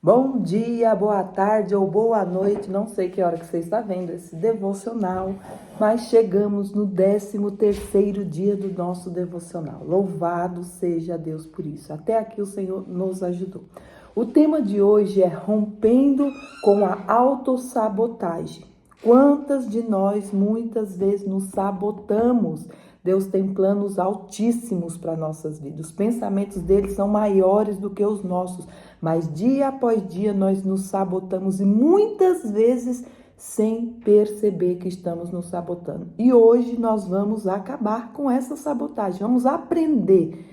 Bom dia, boa tarde ou boa noite, não sei que hora que você está vendo esse devocional, mas chegamos no 13º dia do nosso devocional. Louvado seja Deus por isso. Até aqui o Senhor nos ajudou. O tema de hoje é rompendo com a autossabotagem. Quantas de nós muitas vezes nos sabotamos? Deus tem planos altíssimos para nossas vidas. Os pensamentos dele são maiores do que os nossos. Mas dia após dia nós nos sabotamos e muitas vezes sem perceber que estamos nos sabotando. E hoje nós vamos acabar com essa sabotagem. Vamos aprender,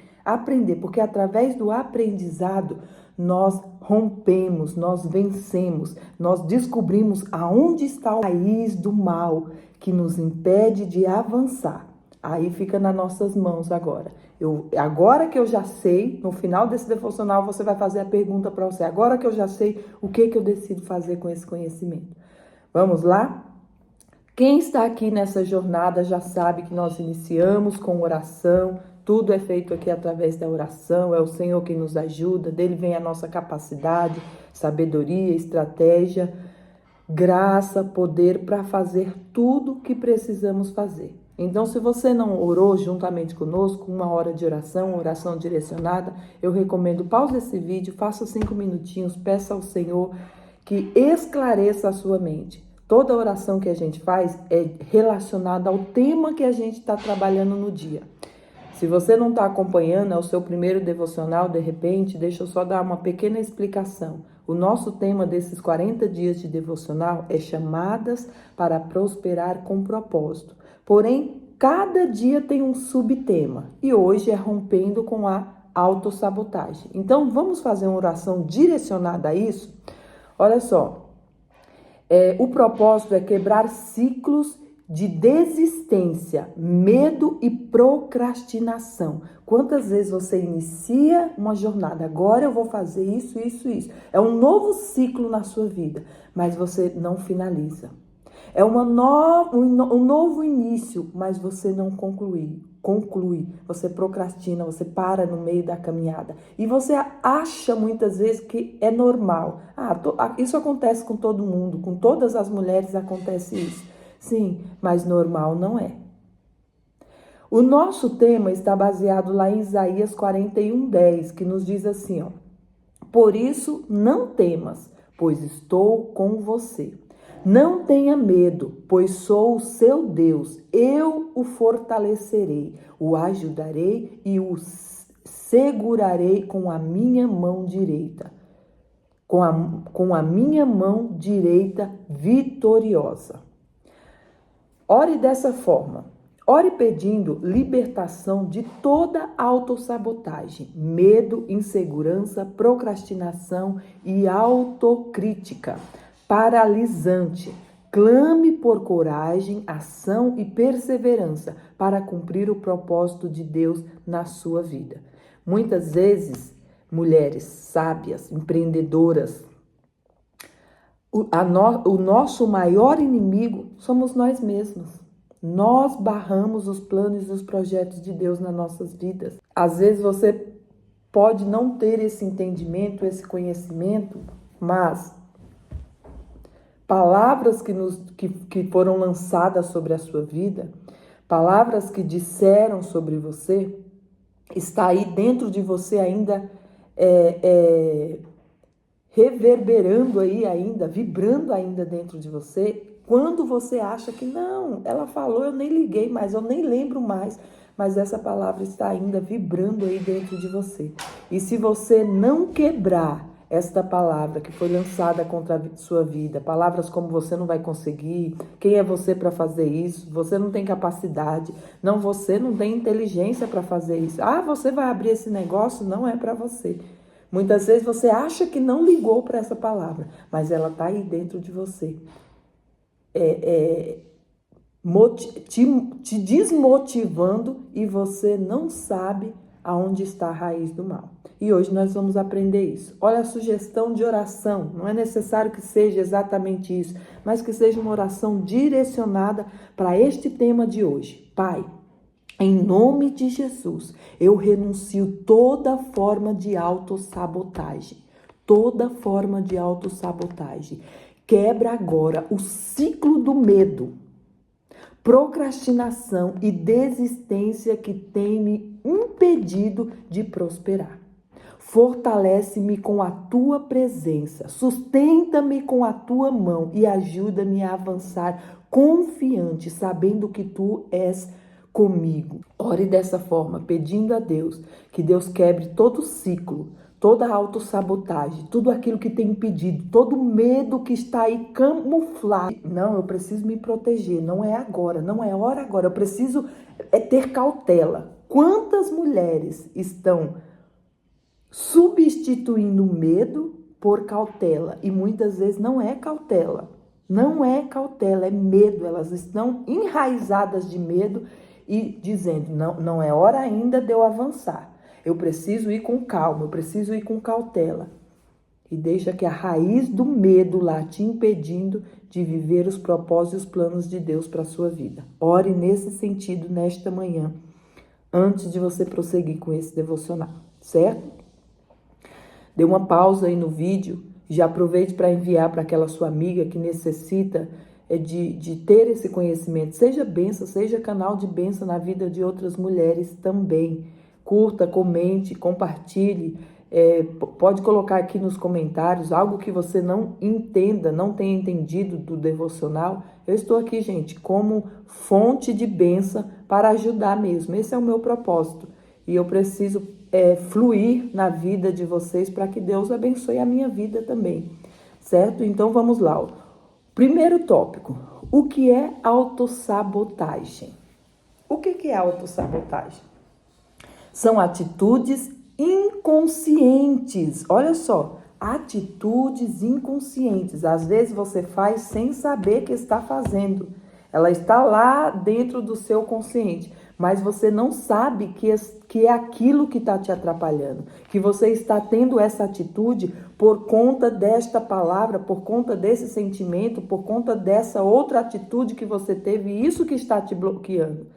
porque através do aprendizado nós rompemos, nós vencemos, nós descobrimos aonde está a raiz do mal que nos impede de avançar. Aí fica nas nossas mãos agora. Agora que eu já sei, no final desse devocional você vai fazer a pergunta para você. Agora que eu já sei, o que eu decido fazer com esse conhecimento? Vamos lá? Quem está aqui nessa jornada já sabe que nós iniciamos com oração. Tudo é feito aqui através da oração. É o Senhor quem nos ajuda. Dele vem a nossa capacidade, sabedoria, estratégia, graça, poder para fazer tudo o que precisamos fazer. Então, se você não orou juntamente conosco, 1 hora de oração direcionada, eu recomendo pause esse vídeo, faça 5 minutinhos, peça ao Senhor que esclareça a sua mente. Toda oração que a gente faz é relacionada ao tema que a gente está trabalhando no dia. Se você não está acompanhando, é o seu primeiro devocional, de repente, deixa eu só dar uma pequena explicação. O nosso tema desses 40 dias de devocional é chamadas para prosperar com propósito. Porém, cada dia tem um subtema e hoje é rompendo com a autossabotagem. Então, vamos fazer uma oração direcionada a isso? Olha só, o propósito é quebrar ciclos de desistência, medo e procrastinação. Quantas vezes você inicia uma jornada? Agora eu vou fazer isso. É um novo ciclo na sua vida, mas você não finaliza. É um novo início, mas você não conclui. Você procrastina, você para no meio da caminhada. E você acha muitas vezes que é normal. Isso acontece com todo mundo, com todas as mulheres acontece isso. Sim, mas normal não é. O nosso tema está baseado lá em Isaías 41:10, que nos diz assim, ó: por isso não temas, pois estou com você. Não tenha medo, pois sou o seu Deus. Eu o fortalecerei, o ajudarei e o segurarei com a minha mão direita. Com a minha mão direita vitoriosa. Ore dessa forma. Ore pedindo libertação de toda autossabotagem, medo, insegurança, procrastinação e autocrítica paralisante. Clame por coragem, ação e perseverança para cumprir o propósito de Deus na sua vida. Muitas vezes, mulheres sábias, empreendedoras, o nosso maior inimigo somos nós mesmos. Nós barramos os planos e os projetos de Deus nas nossas vidas. Às vezes você pode não ter esse entendimento, esse conhecimento, mas palavras que foram lançadas sobre a sua vida, palavras que disseram sobre você, está aí dentro de você ainda reverberando aí ainda, vibrando ainda dentro de você, quando você acha que não, ela falou, eu nem liguei mais, eu nem lembro mais, mas essa palavra está ainda vibrando aí dentro de você. E se você não quebrar esta palavra que foi lançada contra a sua vida, palavras como você não vai conseguir, quem é você para fazer isso, você não tem capacidade, não, você não tem inteligência para fazer isso, você vai abrir esse negócio, não é para você. Muitas vezes você acha que não ligou para essa palavra, mas ela está aí dentro de você, te desmotivando e você não sabe aonde está a raiz do mal. E hoje nós vamos aprender isso. Olha a sugestão de oração. Não é necessário que seja exatamente isso, mas que seja uma oração direcionada para este tema de hoje. Pai, em nome de Jesus, eu renuncio toda forma de autossabotagem. toda forma de autossabotagem. Quebra agora o ciclo do medo, procrastinação e desistência que tem me impedido de prosperar. Fortalece-me com a tua presença, sustenta-me com a tua mão e ajuda-me a avançar confiante, sabendo que tu és comigo. Ore dessa forma, pedindo a Deus que Deus quebre todo o ciclo, toda a autossabotagem, tudo aquilo que tem impedido, todo o medo que está aí camuflado. Não, eu preciso me proteger, não é agora, não é hora agora, eu preciso ter cautela. Quantas mulheres estão substituindo medo por cautela? E muitas vezes não é cautela, é medo. Elas estão enraizadas de medo e dizendo, não é hora ainda de eu avançar. Eu preciso ir com calma, eu preciso ir com cautela. E deixa que a raiz do medo lá te impedindo de viver os propósitos e os planos de Deus para a sua vida. Ore nesse sentido nesta manhã, antes de você prosseguir com esse devocional, certo? Dê uma pausa aí no vídeo, já aproveite para enviar para aquela sua amiga que necessita de ter esse conhecimento. Seja bênção, seja canal de bênção na vida de outras mulheres também. Curta, comente, compartilhe. Pode colocar aqui nos comentários algo que você não entenda, não tenha entendido do devocional. Eu estou aqui, gente, como fonte de bênção para ajudar mesmo. Esse é o meu propósito. E eu preciso fluir na vida de vocês para que Deus abençoe a minha vida também, certo? Então vamos lá. Primeiro tópico, o que é autossabotagem? O que é autossabotagem? São atitudes inconscientes. Olha só, atitudes inconscientes. Às vezes você faz sem saber que está fazendo. Ela está lá dentro do seu consciente, mas você não sabe que é aquilo que está te atrapalhando, que você está tendo essa atitude por conta desta palavra, por conta desse sentimento, por conta dessa outra atitude que você teve, isso que está te bloqueando.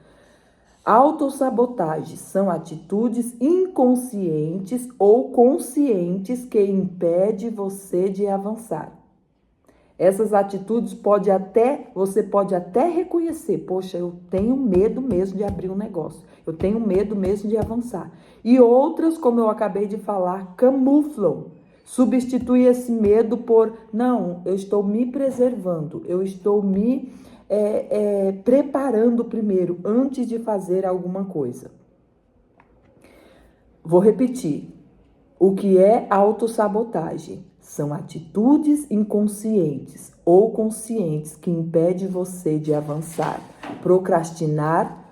Autossabotagem são atitudes inconscientes ou conscientes que impedem você de avançar. Essas atitudes você pode até reconhecer, poxa, eu tenho medo mesmo de abrir um negócio, eu tenho medo mesmo de avançar. E outras, como eu acabei de falar, camuflam, substitui esse medo por, não, eu estou me preservando, eu estou me preparando primeiro, antes de fazer alguma coisa. Vou repetir, o que é autossabotagem? São atitudes inconscientes ou conscientes que impedem você de avançar, procrastinar,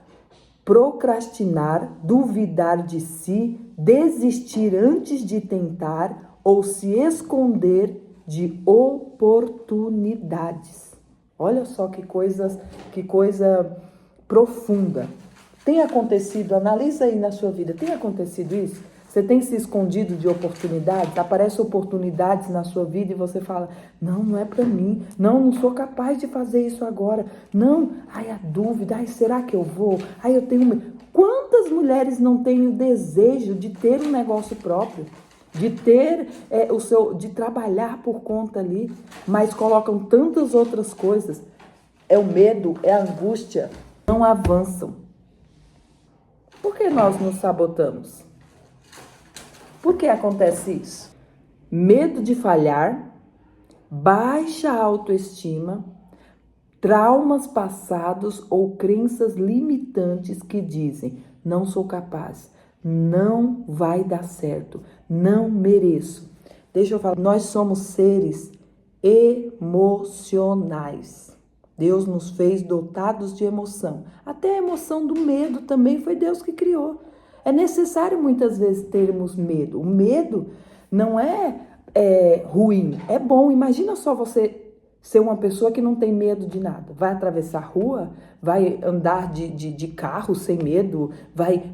duvidar de si, desistir antes de tentar ou se esconder de oportunidades. Olha só que coisa profunda. Tem acontecido, analisa aí na sua vida, tem acontecido isso? Você tem se escondido de oportunidades? Aparecem oportunidades na sua vida e você fala, não é para mim. Não sou capaz de fazer isso agora. Não, a dúvida, será que eu vou? Eu tenho medo. Quantas mulheres não têm o desejo de ter um negócio próprio? De ter de trabalhar por conta ali, mas colocam tantas outras coisas. É o medo, é a angústia. Não avançam. Por que nós nos sabotamos? Por que acontece isso? Medo de falhar, baixa autoestima, traumas passados ou crenças limitantes que dizem, não sou capaz, não vai dar certo, não mereço. Deixa eu falar, nós somos seres emocionais. Deus nos fez dotados de emoção. Até a emoção do medo também foi Deus que criou. É necessário muitas vezes termos medo. O medo não é ruim, é bom. Imagina só você ser uma pessoa que não tem medo de nada. Vai atravessar a rua, vai andar de carro sem medo,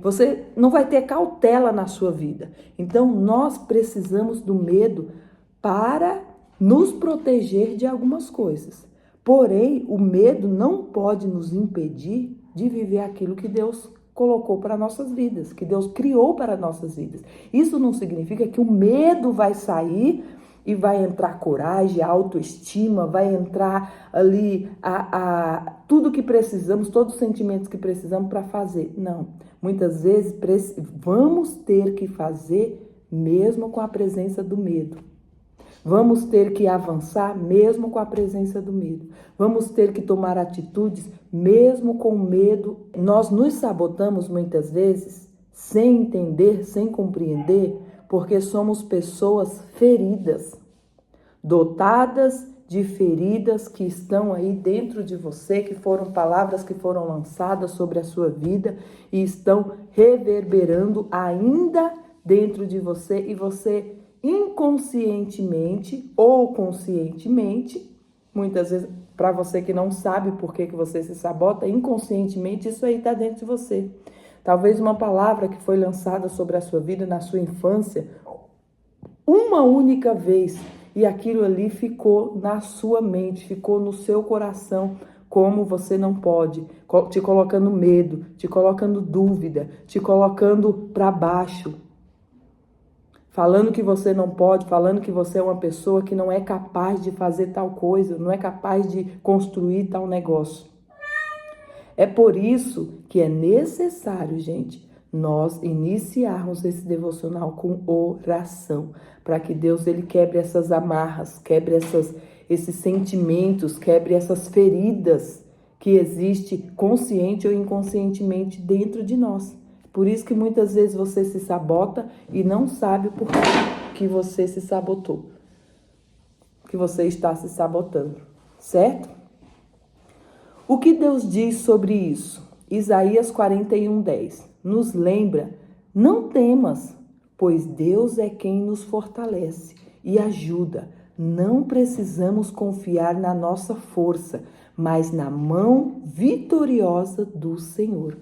você não vai ter cautela na sua vida. Então, nós precisamos do medo para nos proteger de algumas coisas. Porém, o medo não pode nos impedir de viver aquilo que Deus colocou para nossas vidas, que Deus criou para nossas vidas. Isso não significa que o medo vai sair e vai entrar coragem, autoestima, vai entrar ali tudo que precisamos, todos os sentimentos que precisamos para fazer. Não. Muitas vezes vamos ter que fazer mesmo com a presença do medo. Vamos ter que avançar mesmo com a presença do medo. Vamos ter que tomar atitudes mesmo com medo. Nós nos sabotamos muitas vezes sem entender, sem compreender, porque somos pessoas feridas, dotadas de feridas que estão aí dentro de você, que foram palavras que foram lançadas sobre a sua vida e estão reverberando ainda dentro de você, e você inconscientemente ou conscientemente, muitas vezes para você que não sabe por que você se sabota, inconscientemente isso aí está dentro de você. Talvez uma palavra que foi lançada sobre a sua vida na sua infância, uma única vez, e aquilo ali ficou na sua mente, ficou no seu coração, como você não pode, te colocando medo, te colocando dúvida, te colocando para baixo. Falando que você não pode, falando que você é uma pessoa que não é capaz de fazer tal coisa, não é capaz de construir tal negócio. É por isso que é necessário, gente, nós iniciarmos esse devocional com oração, para que Deus ele quebre essas amarras, quebre esses sentimentos, quebre essas feridas que existem consciente ou inconscientemente dentro de nós. Por isso que muitas vezes você se sabota e não sabe por que você se sabotou, que você está se sabotando, certo? O que Deus diz sobre isso? Isaías 41:10 nos lembra: não temas, pois Deus é quem nos fortalece e ajuda. Não precisamos confiar na nossa força, mas na mão vitoriosa do Senhor.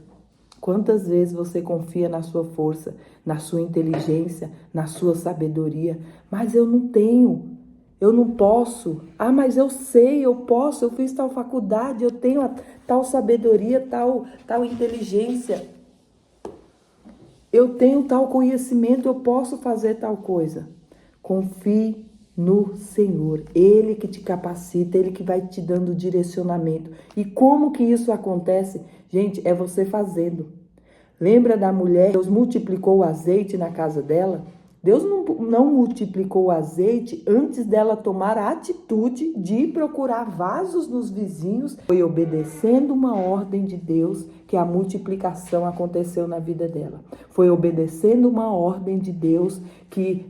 Quantas vezes você confia na sua força, na sua inteligência, na sua sabedoria, mas eu não tenho, eu não posso. Ah, mas eu sei, eu posso, eu fiz tal faculdade, eu tenho tal sabedoria, tal inteligência. Eu tenho tal conhecimento, eu posso fazer tal coisa. Confie no Senhor, Ele que te capacita, Ele que vai te dando direcionamento. E como que isso acontece? Gente, é você fazendo. Lembra da mulher? Deus multiplicou o azeite na casa dela? Deus não multiplicou o azeite antes dela tomar a atitude de procurar vasos nos vizinhos. Foi obedecendo uma ordem de Deus que a multiplicação aconteceu na vida dela. Foi obedecendo uma ordem de Deus que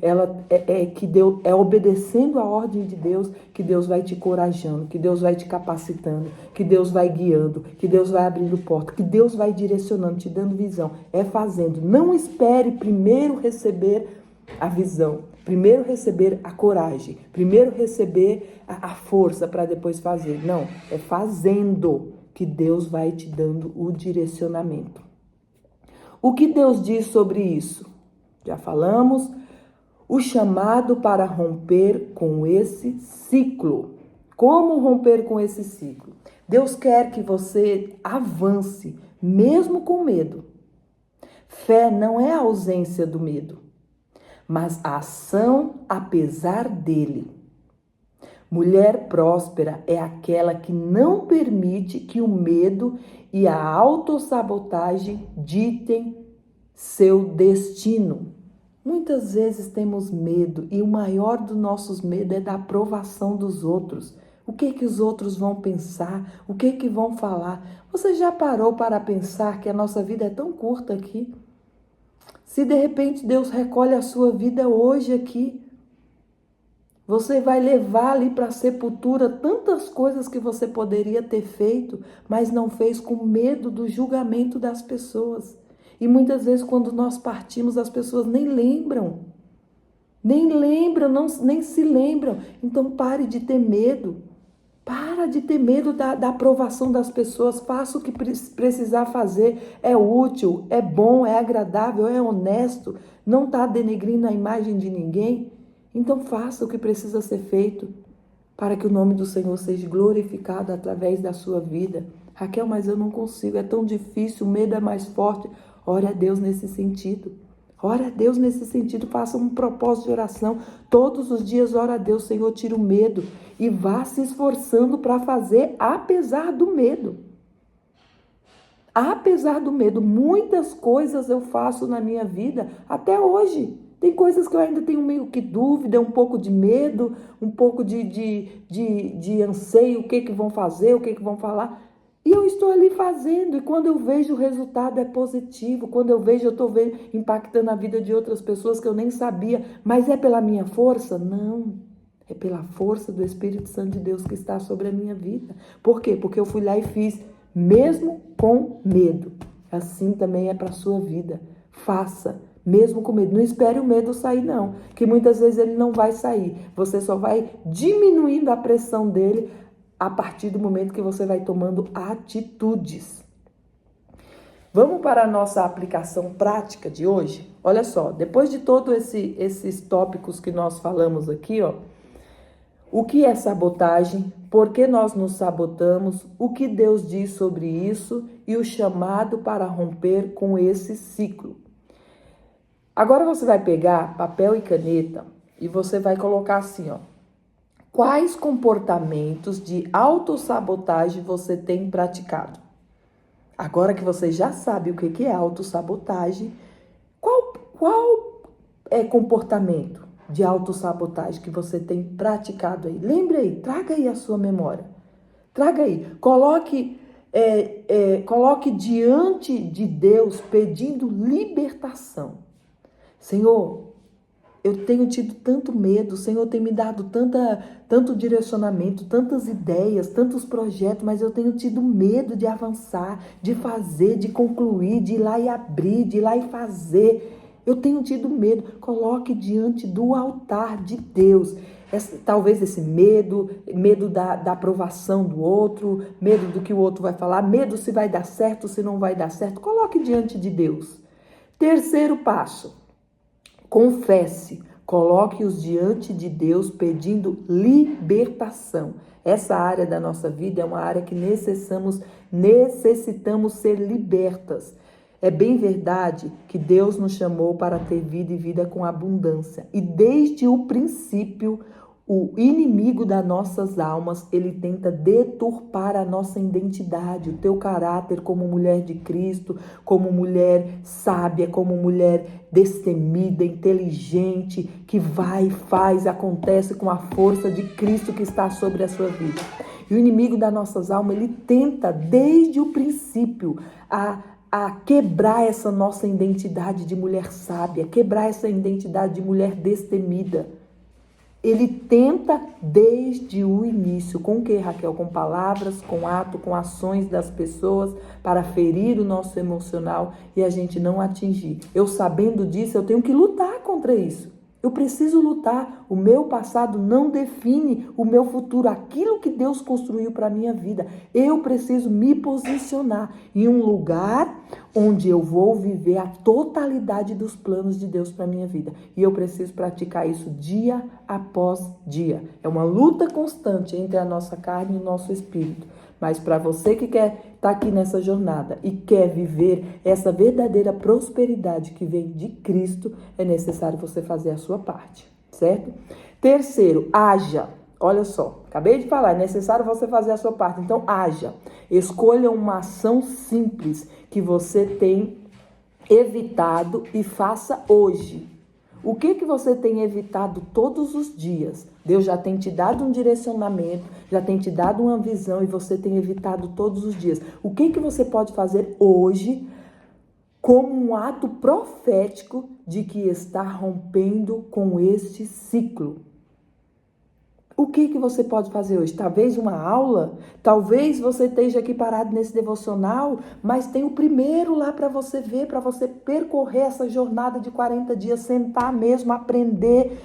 obedecendo a ordem de Deus que Deus vai te encorajando, que Deus vai te capacitando, que Deus vai guiando, que Deus vai abrindo porta, que Deus vai direcionando, te dando visão. É fazendo. Não espere primeiro receber a visão, primeiro receber a coragem, primeiro receber a força para depois fazer. Não, é fazendo que Deus vai te dando o direcionamento. O que Deus diz sobre isso? Já falamos. O chamado para romper com esse ciclo. Como romper com esse ciclo? Deus quer que você avance, mesmo com medo. Fé não é a ausência do medo, mas a ação apesar dele. Mulher próspera é aquela que não permite que o medo e a autossabotagem ditem seu destino. Muitas vezes temos medo e o maior dos nossos medos é da aprovação dos outros. O que os outros vão pensar? O que vão falar? Você já parou para pensar que a nossa vida é tão curta aqui? Se de repente Deus recolhe a sua vida hoje aqui, você vai levar ali para a sepultura tantas coisas que você poderia ter feito, mas não fez com medo do julgamento das pessoas. E muitas vezes quando nós partimos, as pessoas nem lembram, nem se lembram. Então pare de ter medo. Para de ter medo da aprovação das pessoas. Faça o que precisar fazer. É útil, é bom, é agradável, é honesto. Não está denegrindo a imagem de ninguém. Então faça o que precisa ser feito para que o nome do Senhor seja glorificado através da sua vida, Raquel, mas eu não consigo, é tão difícil, o medo é mais forte. Ore a Deus nesse sentido. Ore a Deus nesse sentido, faça um propósito de oração. Todos os dias ore a Deus, Senhor, tira o medo. E vá se esforçando para fazer apesar do medo. Apesar do medo, muitas coisas eu faço na minha vida até hoje. Tem coisas que eu ainda tenho meio que dúvida, um pouco de medo, um pouco de anseio, o que vão fazer, o que vão falar. E eu estou ali fazendo, e quando eu vejo o resultado é positivo, quando eu vejo, eu estou impactando a vida de outras pessoas que eu nem sabia, mas é pela minha força? Não, é pela força do Espírito Santo de Deus que está sobre a minha vida. Por quê? Porque eu fui lá e fiz, mesmo com medo. Assim também é para a sua vida. Faça, mesmo com medo. Não espere o medo sair, não, que muitas vezes ele não vai sair. Você só vai diminuindo a pressão dele a partir do momento que você vai tomando atitudes. Vamos para a nossa aplicação prática de hoje? Olha só, depois de todos esses tópicos que nós falamos aqui, ó, o que é sabotagem? Por que nós nos sabotamos? O que Deus diz sobre isso? E o chamado para romper com esse ciclo. Agora você vai pegar papel e caneta e você vai colocar assim, ó. Quais comportamentos de autossabotagem você tem praticado? Agora que você já sabe o que é autossabotagem, qual é comportamento de autossabotagem que você tem praticado aí? Lembre aí, traga aí a sua memória. Traga aí, coloque diante de Deus pedindo libertação. Senhor, eu tenho tido tanto medo, o Senhor tem me dado tanto direcionamento, tantas ideias, tantos projetos, mas eu tenho tido medo de avançar, de fazer, de concluir, de ir lá e abrir, de ir lá e fazer. Eu tenho tido medo. Coloque diante do altar de Deus. Talvez esse medo da aprovação do outro, medo do que o outro vai falar, medo se vai dar certo, se não vai dar certo. Coloque diante de Deus. Terceiro passo. Confesse, coloque-os diante de Deus pedindo libertação. Essa área da nossa vida é uma área que necessitamos ser libertas. É bem verdade que Deus nos chamou para ter vida e vida com abundância. E desde o princípio, o inimigo das nossas almas, ele tenta deturpar a nossa identidade, o teu caráter como mulher de Cristo, como mulher sábia, como mulher destemida, inteligente, que vai, faz, acontece com a força de Cristo que está sobre a sua vida. E o inimigo das nossas almas, ele tenta desde o princípio a quebrar essa nossa identidade de mulher sábia, quebrar essa identidade de mulher destemida. Ele tenta desde o início. Com o que, Raquel? Com palavras, com ato, com ações das pessoas para ferir o nosso emocional e a gente não atingir. Eu sabendo disso, eu tenho que lutar contra isso. Eu preciso lutar. O meu passado não define o meu futuro, aquilo que Deus construiu para a minha vida. Eu preciso me posicionar em um lugar onde eu vou viver a totalidade dos planos de Deus para a minha vida. E eu preciso praticar isso dia após dia. É uma luta constante entre a nossa carne e o nosso espírito. Mas para você que quer estar aqui nessa jornada e quer viver essa verdadeira prosperidade que vem de Cristo, é necessário você fazer a sua parte, certo? Terceiro, haja. Olha só, acabei de falar, é necessário você fazer a sua parte. Então, haja. Escolha uma ação simples que você tem evitado e faça hoje. O que você tem evitado todos os dias? Deus já tem te dado um direcionamento, já tem te dado uma visão e você tem evitado todos os dias. O que você pode fazer hoje como um ato profético de que está rompendo com este ciclo? O que você pode fazer hoje? Talvez uma aula? Talvez você esteja aqui parado nesse devocional, mas tem o primeiro lá para você ver, para você percorrer essa jornada de 40 dias, sentar mesmo, aprender,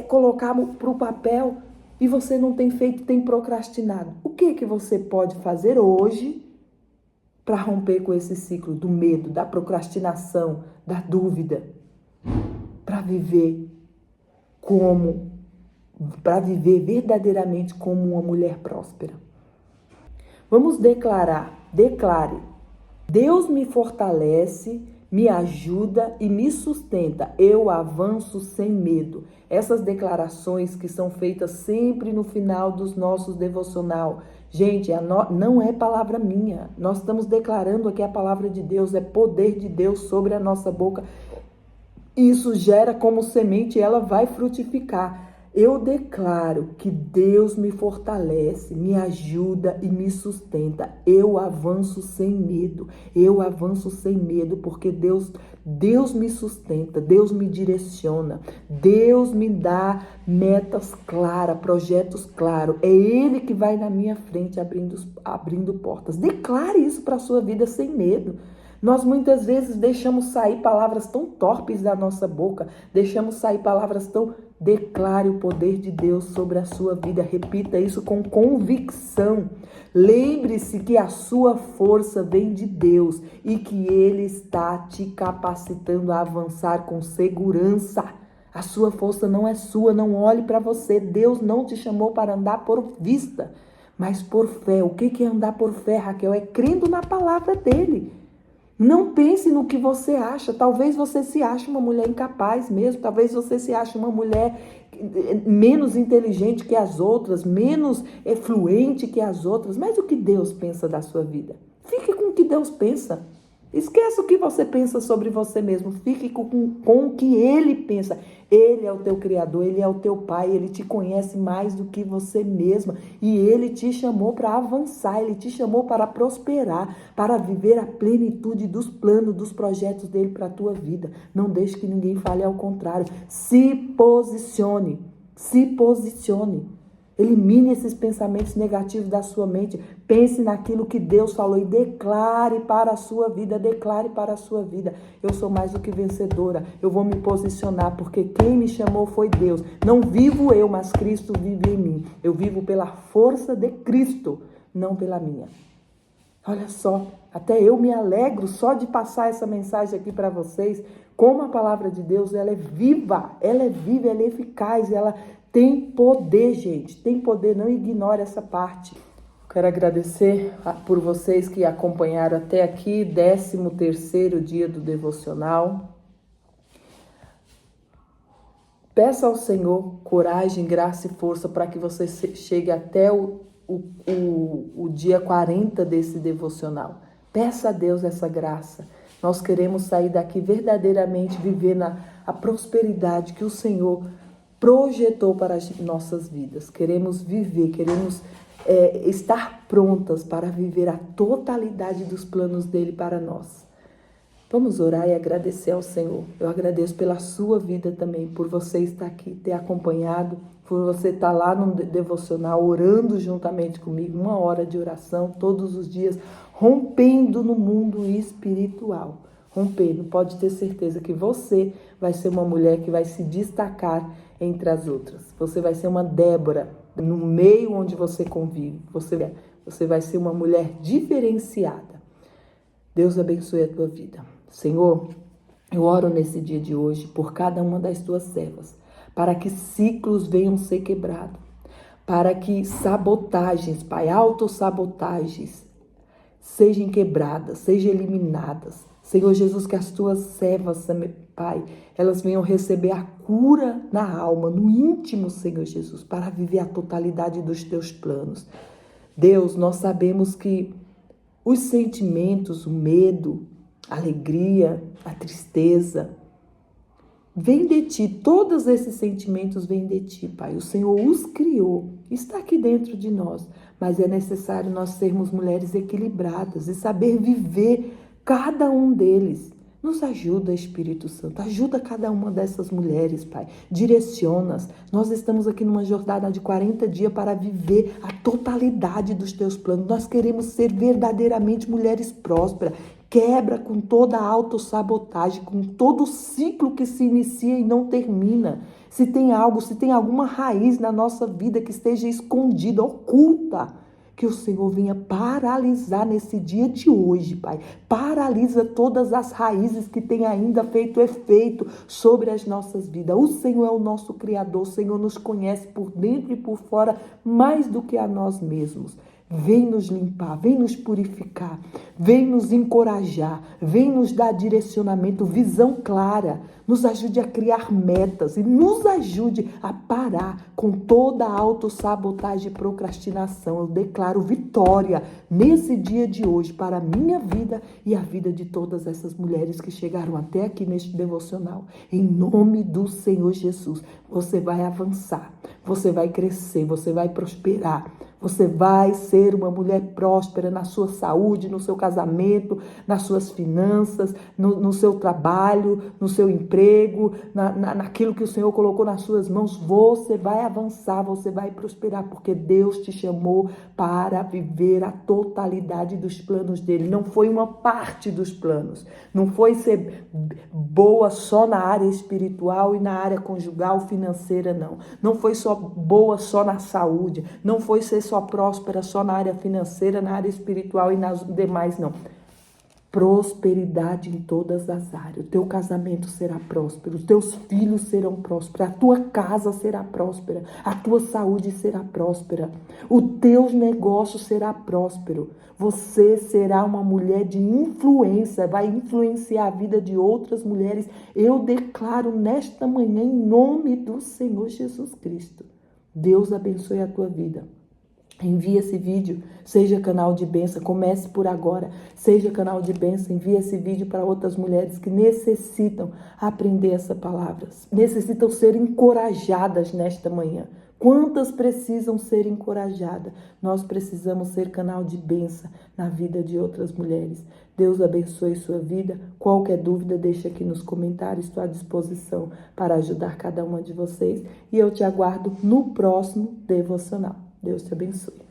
colocar para o papel e você não tem feito, tem procrastinado. O que você pode fazer hoje para romper com esse ciclo do medo, da procrastinação, da dúvida, para viver verdadeiramente como uma mulher próspera? Vamos declarar, declare: Deus me fortalece, me ajuda e me sustenta. Eu avanço sem medo. Essas declarações que são feitas sempre no final dos nossos devocional. Gente, não é palavra minha. Nós estamos declarando aqui a palavra de Deus, é poder de Deus sobre a nossa boca. Isso gera como semente e ela vai frutificar. Eu declaro que Deus me fortalece, me ajuda e me sustenta. Eu avanço sem medo. Eu avanço sem medo porque Deus me sustenta, Deus me direciona. Deus me dá metas claras, projetos claros. É Ele que vai na minha frente abrindo portas. Declare isso para a sua vida sem medo. Nós muitas vezes deixamos sair palavras tão torpes da nossa boca, deixamos sair palavras tão... Declare o poder de Deus sobre a sua vida, repita isso com convicção. Lembre-se que a sua força vem de Deus e que Ele está te capacitando a avançar com segurança. A sua força não é sua, não olhe para você. Deus não te chamou para andar por vista, mas por fé. O que é andar por fé, Raquel? É crendo na palavra dEle. Não pense no que você acha. Talvez você se ache uma mulher incapaz mesmo. Talvez você se ache uma mulher menos inteligente que as outras, menos fluente que as outras. Mas o que Deus pensa da sua vida? Fique com o que Deus pensa. Esqueça o que você pensa sobre você mesmo. Fique com o que Ele pensa. Ele é o teu Criador, Ele é o teu Pai. Ele te conhece mais do que você mesma. E Ele te chamou para avançar. Ele te chamou para prosperar, para viver a plenitude dos planos, dos projetos dEle para a tua vida. Não deixe que ninguém fale ao contrário. Se posicione. Se posicione. Elimine esses pensamentos negativos da sua mente. Pense naquilo que Deus falou e declare para a sua vida. Declare para a sua vida. Eu sou mais do que vencedora. Eu vou me posicionar porque quem me chamou foi Deus. Não vivo eu, mas Cristo vive em mim. Eu vivo pela força de Cristo, não pela minha. Olha só, até eu me alegro só de passar essa mensagem aqui para vocês. Como a palavra de Deus, ela é viva, ela é eficaz, ela tem poder, gente, tem poder, não ignore essa parte. Quero agradecer por vocês que acompanharam até aqui, 13º dia do devocional. Peça ao Senhor coragem, graça e força para que você chegue até o dia 40 desse devocional. Peça a Deus essa graça. Nós queremos sair daqui verdadeiramente vivendo a prosperidade que o Senhor projetou para as nossas vidas. Queremos viver, queremos estar prontas para viver a totalidade dos planos dele para nós. Vamos orar e agradecer ao Senhor. Eu agradeço pela sua vida também, por você estar aqui, ter acompanhado, por você estar lá no devocional, orando juntamente comigo, 1 hora de oração todos os dias, rompendo no mundo espiritual. Rompendo, pode ter certeza que você vai ser uma mulher que vai se destacar entre as outras. Você vai ser uma Débora no meio onde você convive. Você vai ser uma mulher diferenciada. Deus abençoe a tua vida. Senhor, eu oro nesse dia de hoje por cada uma das tuas servas, para que ciclos venham ser quebrados, para que sabotagens, Pai, autossabotagens, sejam quebradas, sejam eliminadas. Senhor Jesus, que as tuas servas, Pai, elas venham receber a cura na alma, no íntimo, Senhor Jesus, para viver a totalidade dos teus planos. Deus, nós sabemos que os sentimentos, o medo, a alegria, a tristeza, vem de ti. Todos esses sentimentos vêm de ti, Pai. O Senhor os criou, está aqui dentro de nós. Mas é necessário nós sermos mulheres equilibradas e saber viver cada um deles. Nos ajuda, Espírito Santo. Ajuda cada uma dessas mulheres, Pai. Direciona-as. Nós estamos aqui numa jornada de 40 dias para viver a totalidade dos teus planos. Nós queremos ser verdadeiramente mulheres prósperas. Quebra com toda a autossabotagem, com todo o ciclo que se inicia e não termina. Se tem alguma raiz na nossa vida que esteja escondida, oculta, que o Senhor venha paralisar nesse dia de hoje, Pai. Paralisa todas as raízes que têm ainda feito efeito sobre as nossas vidas. O Senhor é o nosso Criador. O Senhor nos conhece por dentro e por fora mais do que a nós mesmos. Vem nos limpar, vem nos purificar, vem nos encorajar, vem nos dar direcionamento, visão clara. Nos ajude a criar metas e nos ajude a parar com toda a autossabotagem e procrastinação. Eu declaro vitória nesse dia de hoje para a minha vida e a vida de todas essas mulheres que chegaram até aqui neste devocional. Em nome do Senhor Jesus, você vai avançar, você vai crescer, você vai prosperar. Você vai ser uma mulher próspera na sua saúde, no seu casamento, nas suas finanças, no seu trabalho, no seu emprego, naquilo que o Senhor colocou nas suas mãos. Você vai avançar, você vai prosperar, porque Deus te chamou para viver a totalidade dos planos dele. Não foi uma parte dos planos. Não foi ser boa só na área espiritual e na área conjugal, financeira, não. Não foi só boa só na saúde. Não foi ser só próspera só na área financeira, na área espiritual e nas demais, não. Prosperidade em todas as áreas. O teu casamento será próspero, os teus filhos serão prósperos, a tua casa será próspera, a tua saúde será próspera, o teu negócio será próspero. Você será uma mulher de influência, vai influenciar a vida de outras mulheres. Eu declaro nesta manhã em nome do Senhor Jesus Cristo. Deus abençoe a tua vida. Envie esse vídeo, seja canal de bênção, comece por agora, seja canal de bênção, envie esse vídeo para outras mulheres que necessitam aprender essa palavra, necessitam ser encorajadas nesta manhã. Quantas precisam ser encorajadas? Nós precisamos ser canal de bênção na vida de outras mulheres. Deus abençoe sua vida. Qualquer dúvida, deixe aqui nos comentários. Estou à disposição para ajudar cada uma de vocês. E eu te aguardo no próximo devocional. Deus te abençoe.